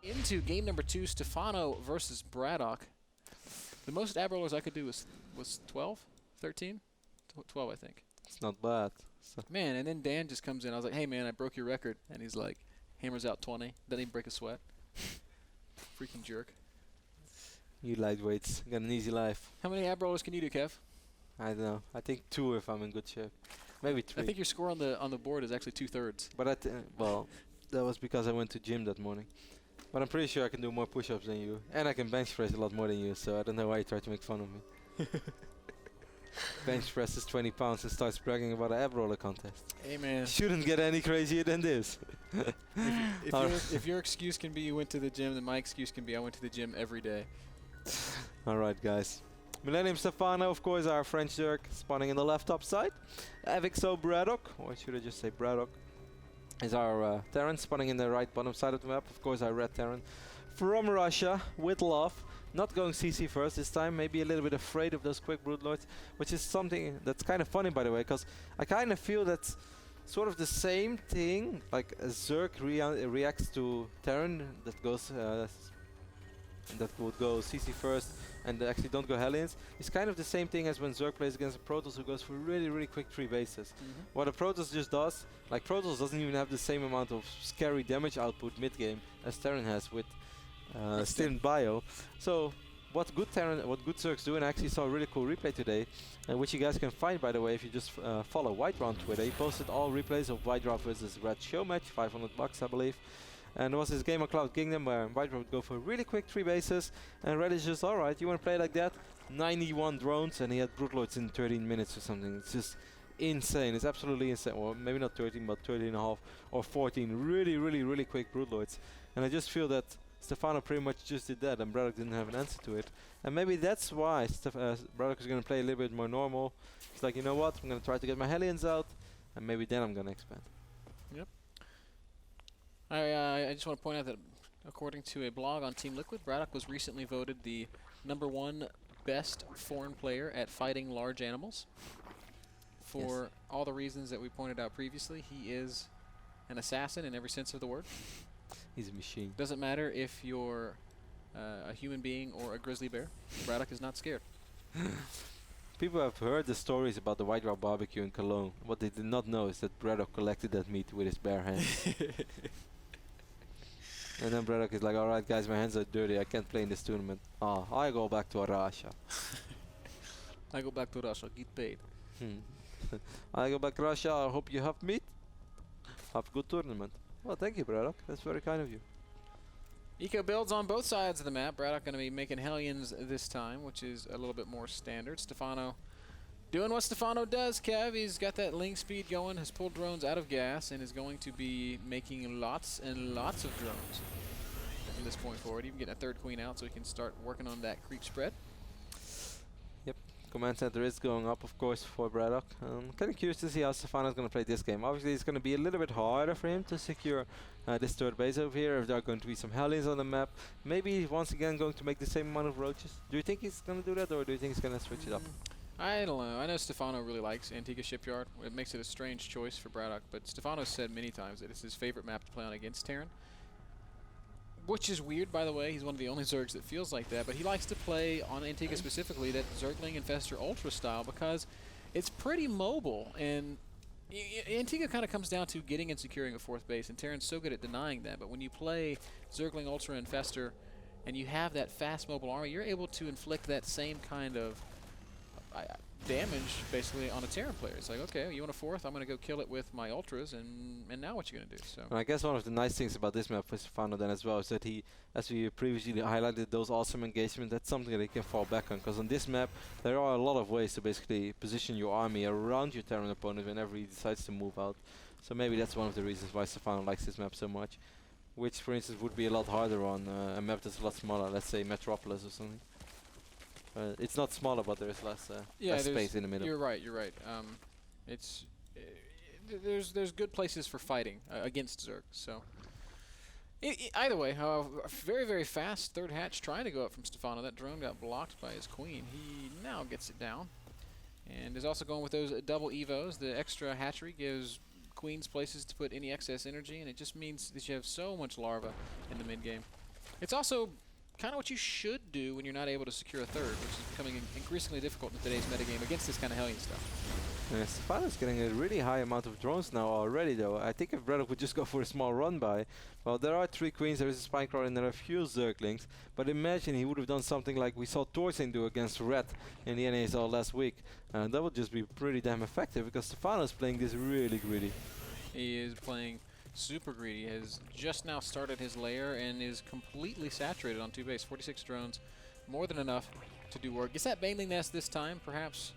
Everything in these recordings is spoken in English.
Into game number 2, Stephano versus Bratok. The most ab rollers I could do was 12, 13, 12 I think. It's not bad. So Man, and then Dan just comes in. I was like, hey man, I broke your record. And he's like, hammers out 20. Doesn't even break a sweat. Freaking jerk. you lightweights got an easy life. How many ab rollers can you do, Kev? I don't know. I think 2 if I'm in good shape. Maybe 3. I think your score on the board is actually 2/3. But well, that was because I went to gym that morning. But I'm pretty sure I can do more push-ups than you, and I can bench press a lot more than you. So I don't know why you try to make fun of me. Bench presses 20 pounds and starts bragging about an ab roller contest. Hey man, Shouldn't get any crazier than this. if your excuse can be you went to the gym, then my excuse can be I went to the gym every day. Alright guys. Millennium Stephano, of course, our French Zerg, spawning in the left top side. Avixo Bratok, or should I just say Bratok, is our Terran, spawning in the right bottom side of the map. Of course, our red Terran from Russia, with love. Not going CC first this time, maybe a little bit afraid of those quick Broodlords, which is something that's kind of funny, by the way, because I kind of feel that's sort of the same thing, like a Zerg reacts to Terran that goes that would go CC first and actually don't go Hellions. It's kind of the same thing as when Zerg plays against a Protoss who goes for really quick 3 bases. What a Protoss just does, like Protoss doesn't even have the same amount of scary damage output mid-game as Terran has with Stint Bio. So what good Zergs do, and I actually saw a really cool replay today, which you guys can find, by the way, if you just follow White on Twitter. He posted all replays of White versus Red show match, $500 I believe. And it was his game of Cloud Kingdom where White would go for really quick 3 bases, and Red is just, alright, you want to play like that? 91 drones, and he had Broodlords in 13 minutes or something. It's just insane. It's absolutely insane. Well, maybe not 13, but 13 and a half or 14 really quick Broodlords. And I just feel that Stephano pretty much just did that, and Bratok didn't have an answer to it. And maybe that's why Bratok is going to play a little bit more normal. He's like, you know what, I'm going to try to get my Hellions out, and maybe then I'm going to expand. Yep. I just want to point out that according to a blog on Team Liquid, Bratok was recently voted the #1 best foreign player at fighting large animals. For all the reasons that we pointed out previously, he is an assassin in every sense of the word. He's a machine. Doesn't matter if you're a human being or a grizzly bear, Bratok is not scared. People have heard the stories about the White Rock barbecue in Cologne. What they did not know is that Bratok collected that meat with his bare hands. And then Bratok is like, alright guys, my hands are dirty, I can't play in this tournament. Ah, I go back to Russia. I go back to Russia, get paid. I go back to Russia, I hope you have meat. Have a good tournament. Well, thank you, Bratok. That's very kind of you. Eco builds on both sides of the map. Bratok going to be making Hellions this time, which is a little bit more standard. Stephano doing what Stephano does, Kev. He's got that link speed going, has pulled drones out of gas, and is going to be making lots and lots of drones from this point forward. Even getting a 3rd queen out so he can start working on that creep spread. Yep, command center is going up, of course, for Bratok. Kind of curious to see how Stephano is going to play this game. Obviously, it's going to be a little bit harder for him to secure this 3rd base over here. If there are going to be some Hellions on the map, maybe once again going to make the same amount of roaches. Do you think he's going to do that, or do you think he's going to switch it up? I don't know. I know Stephano really likes Antiga Shipyard. It makes it a strange choice for Bratok, but Stephano said many times that it's his favorite map to play on against Terran. Which is weird, by the way. He's one of the only Zergs that feels like that, but he likes to play on Antiga specifically that Zergling Infestor Ultra style because it's pretty mobile, and Antiga kind of comes down to getting and securing a 4th base, and Terran's so good at denying that, but when you play Zergling Ultra Infestor and you have that fast mobile army, you're able to inflict that same kind of damage basically on a Terran player. It's like, okay, you want a 4th? I'm going to go kill it with my ultras, and now what you going to do? So. And I guess one of the nice things about this map for Stephano then as well is that he, as we previously highlighted, those awesome engagements, that's something that he can fall back on. Because on this map, there are a lot of ways to basically position your army around your Terran opponent whenever he decides to move out. So maybe that's one of the reasons why Stephano likes this map so much. Which, for instance, would be a lot harder on a map that's a lot smaller, let's say Metropolis or something. It's not smaller, but there is less space in the middle. You're right. There's good places for fighting against Zerg. So either way, very fast 3rd hatch trying to go up from Stephano. That drone got blocked by his queen. He now gets it down, and is also going with those double evos. The extra hatchery gives queens places to put any excess energy, and it just means that you have so much larva in the mid game. It's also kind of what you should do when you're not able to secure a third, which is becoming increasingly difficult in today's metagame against this kind of Hellion stuff. Yeah, Stephano's getting a really high amount of drones now already, though. I think if Bratok would just go for a small run by, well, there are 3 queens, there is a spine crawler, and there are a few zerglings. But imagine he would have done something like we saw Torsen do against Red in the NASL last week. And that would just be pretty damn effective, because Stephano's playing this really greedy. He is playing super greedy. He has just now started his lair and is completely saturated on 2 base. 46 drones, more than enough to do work. Gets that Baneling Nest this time, perhaps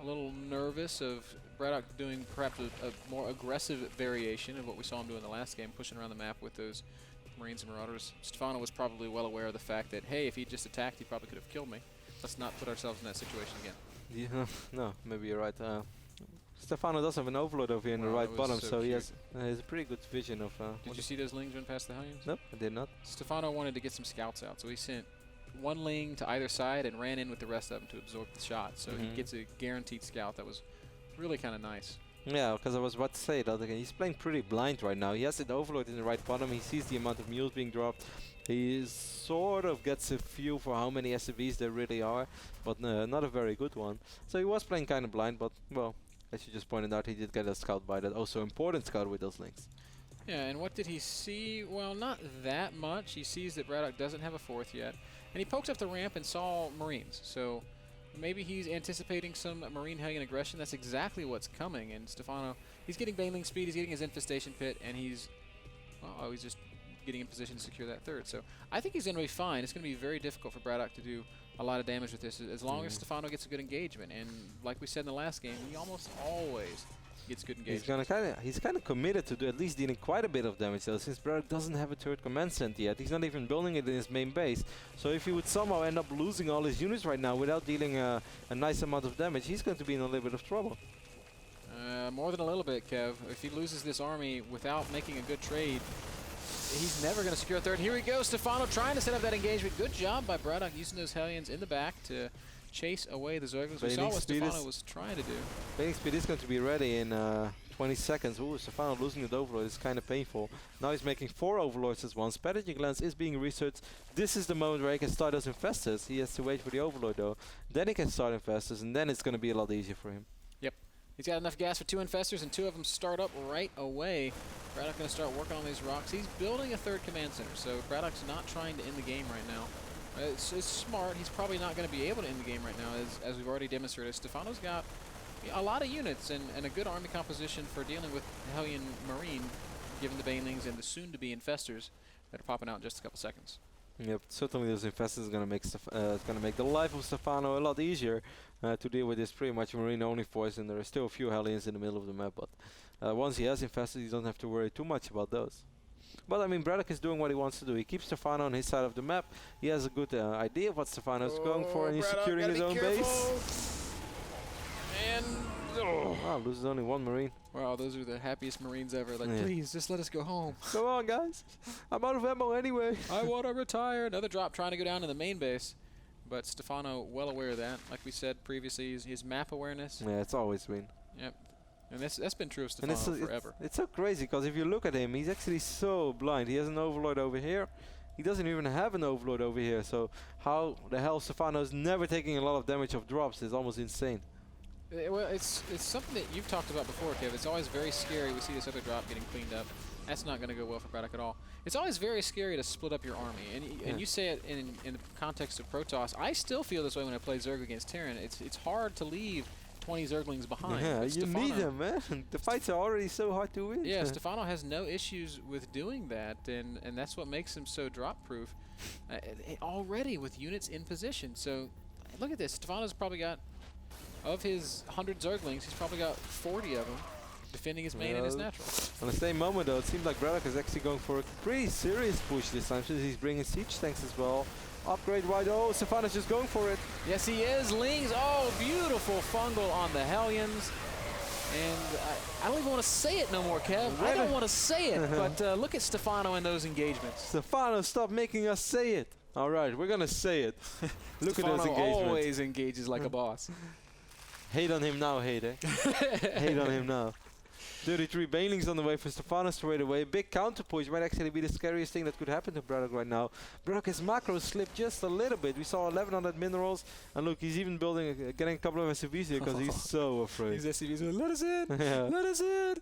a little nervous of Bratok doing perhaps a more aggressive variation of what we saw him do in the last game, pushing around the map with those Marines and Marauders. Stephano was probably well aware of the fact that, hey, if he just attacked, he probably could have killed me. Let's not put ourselves in that situation again. Yeah, no, maybe you're right. Stephano does have an overload over here in the right bottom, so he has a pretty good vision of... Did you see those lings run past the Hellions? Nope, I did not. Stephano wanted to get some scouts out, so he sent 1 ling to either side and ran in with the rest of them to absorb the shot. So he gets a guaranteed scout. That was really kind of nice. Yeah, because I was about to say that he's playing pretty blind right now. He has an overload in the right bottom. He sees the amount of mules being dropped. He sort of gets a feel for how many SCVs there really are, but not a very good one. So he was playing kind of blind, but, well, as you just pointed out, he did get a scout by that also important scout with those links. Yeah, and what did he see? Well, not that much. He sees that Bratok doesn't have a 4th yet. And he poked up the ramp and saw Marines. So maybe he's anticipating some Marine Hellion aggression. That's exactly what's coming. And Stephano, he's getting Baneling speed, he's getting his Infestation Pit, and he's just getting in position to secure that 3rd. So I think he's going to be fine. It's going to be very difficult for Bratok to do a lot of damage with this as long as Stephano gets a good engagement. And like we said in the last game, he almost always gets good engagement. He's kind of committed to at least dealing quite a bit of damage though, since Bratok doesn't have a 3rd command center yet. He's not even building it in his main base. So if he would somehow end up losing all his units right now without dealing a nice amount of damage, he's going to be in a little bit of trouble. More than a little bit, Kev. If he loses this army without making a good trade, he's never going to secure a 3rd. Here we go, Stephano trying to set up that engagement. Good job by Bratok using those Hellions in the back to chase away the Zerglings. We saw what Stephano was trying to do. Baneling speed is going to be ready in 20 seconds. Ooh, Stephano losing the overlord is kind of painful. Now he's making 4 overlords at once. Pathogen Glands is being researched. This is the moment where he can start those infestors. He has to wait for the overlord though. Then he can start infestors, and then it's going to be a lot easier for him. Yep. He's got enough gas for 2 infestors, and 2 of them start up right away. Bratok going to start working on these rocks. He's building a 3rd command center, so Bradok's not trying to end the game right now. It's smart. He's probably not going to be able to end the game right now, as we've already demonstrated. Stephano's got a lot of units and a good army composition for dealing with Hellion Marine, given the Banelings and the soon-to-be infestors that are popping out in just a couple seconds. Yep, certainly those infestors is going to make the life of Stephano a lot easier to deal with this pretty much Marine-only force, and there are still a few Hellions in the middle of the map, but once he has infestors, you don't have to worry too much about those. But I mean, Bratok is doing what he wants to do. He keeps Stephano on his side of the map. He has a good idea of what Stephano is going for, and he's securing his own base. And wow, loses only 1 Marine. Wow, those are the happiest Marines ever. Like, please, just let us go home. Come on, guys. I'm out of ammo anyway. I want to retire. Another drop trying to go down to the main base. But Stephano, well aware of that. Like we said previously, his map awareness. Yeah, it's always been. Yep. And that's been true of Stephano forever. It's so crazy, because if you look at him, he's actually so blind. He has an overlord over here. He doesn't even have an overlord over here. So how the hell Stephano is never taking a lot of damage of drops is almost insane. Well, it's something that you've talked about before, Kev. It's always very scary. We see this other drop getting cleaned up. That's not going to go well for Bratok at all. It's always very scary to split up your army. And you say it in the context of Protoss. I still feel this way when I play Zerg against Terran. It's hard to leave 20 Zerglings behind. Yeah, you need them, man. The fights are already so hard to win. Yeah, Stephano has no issues with doing that, and that's what makes him so drop-proof already with units in position. So look at this. Stephano's probably got, of his 100 Zerglings, he's probably got 40 of them defending his main and his natural. On the same moment, though, it seems like Bratok is actually going for a pretty serious push this time, since he's bringing siege tanks as well. Upgrade wide. Oh, Stephano's just going for it. Yes, he is. Lings. Oh, beautiful fungal on the Hellions. And I don't even want to say it no more, Kev. I don't want to say it, but look at Stephano in those engagements. Stephano, stop making us say it. All right, we're going to say it. Look at those engagements. Always engages like a boss. Hate on him now, hater. Hate on him now. 33 banelings on the way for Stephano straight away. Big counter push might actually be the scariest thing that could happen to Bratok right now. Bratok, his macro slipped just a little bit. We saw 1100 minerals, and look, he's even building, getting a couple of SCVs here because he's so afraid. These SCVs are, let us in, let us in.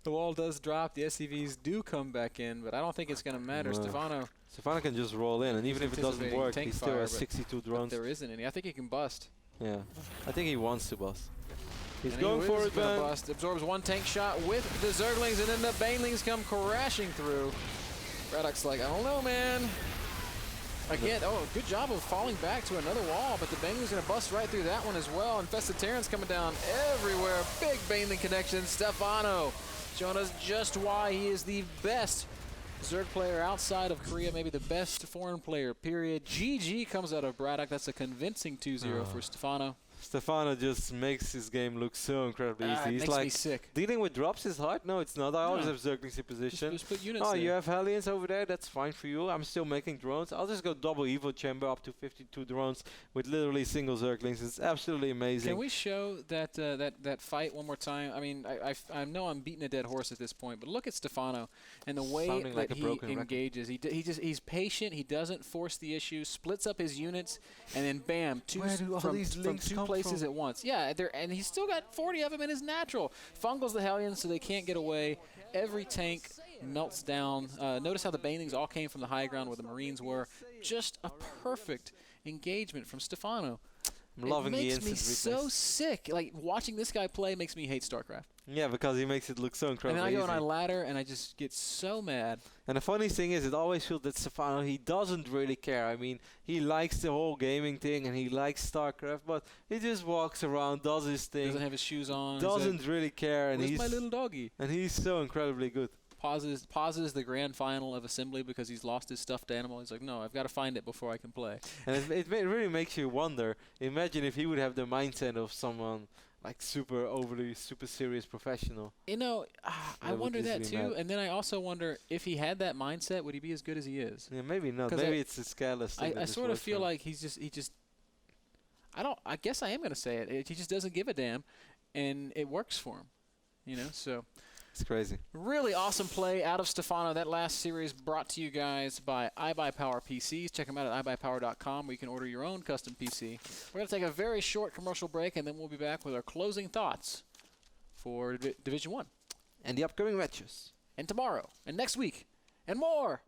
The wall does drop, the SCVs do come back in, but I don't think it's going to matter. No. Stephano can just roll in, and even if it doesn't work, he still has 62 drones. There isn't any. I think he can bust. Yeah, I think he wants to bust. He's and going for it, man. Bust. Absorbs one tank shot with the Zerglings, and then the banelings come crashing through. Bradok's like, I don't know, man. Again, good job of falling back to another wall, but the baneling's going to bust right through that one as well. Infested Terrans coming down everywhere. Big baneling connection. Stephano showing us just why he is the best Zerg player outside of Korea, maybe the best foreign player, period. GG comes out of Bratok. That's a convincing 2-0 for Stephano. Stephano just makes his game look so incredibly easy. He's makes like, me sick. Dealing with drops is hard. No, it's not. I always have Zerglings in position. Just put units there. You have Hellions over there. That's fine for you. I'm still making drones. I'll just go double Evo chamber up to 52 drones with literally single Zerglings. It's absolutely amazing. Can we show that that fight one more time? I mean, I know I'm beating a dead horse at this point, but look at Stephano and the way that he engages. He's patient. He doesn't force the issue. Splits up his units, and then bam, from two places at once. Yeah, and he's still got 40 of them in his natural. Fungals the Hellions so they can't get away. Every tank melts down. Notice how the banelings all came from the high ground where the Marines were. Just a perfect engagement from Stephano. I'm loving the instant It makes me so sick. Like, watching this guy play makes me hate StarCraft. Yeah, because he makes it look so incredibly And then I go easy. and I ladder, and I just get so mad. And the funny thing is, it always feels that Stephano, he doesn't really care. I mean, he likes the whole gaming thing, and he likes StarCraft, but he just walks around, does his thing. Doesn't have his shoes on. Doesn't really care. And Where's my little doggy? And he's so incredibly good. Pauses the grand final of Assembly because he's lost his stuffed animal. He's like, no, I've got to find it before I can play. And it really makes you wonder. Imagine if he would have the mindset of someone like super serious professional. You know, I wonder that too. Mad. And then I also wonder if he had that mindset, would he be as good as he is? Yeah, maybe not. Maybe it's a scaleless thing. I sort of feel like he just. I guess I am going to say it. He just doesn't give a damn, and it works for him. You know, so. It's crazy. Really awesome play out of Stephano. That last series brought to you guys by iBuyPower PCs. Check them out at iBuyPower.com where you can order your own custom PC. We're going to take a very short commercial break, and then we'll be back with our closing thoughts for Division 1. And the upcoming matches. And tomorrow. And next week. And more.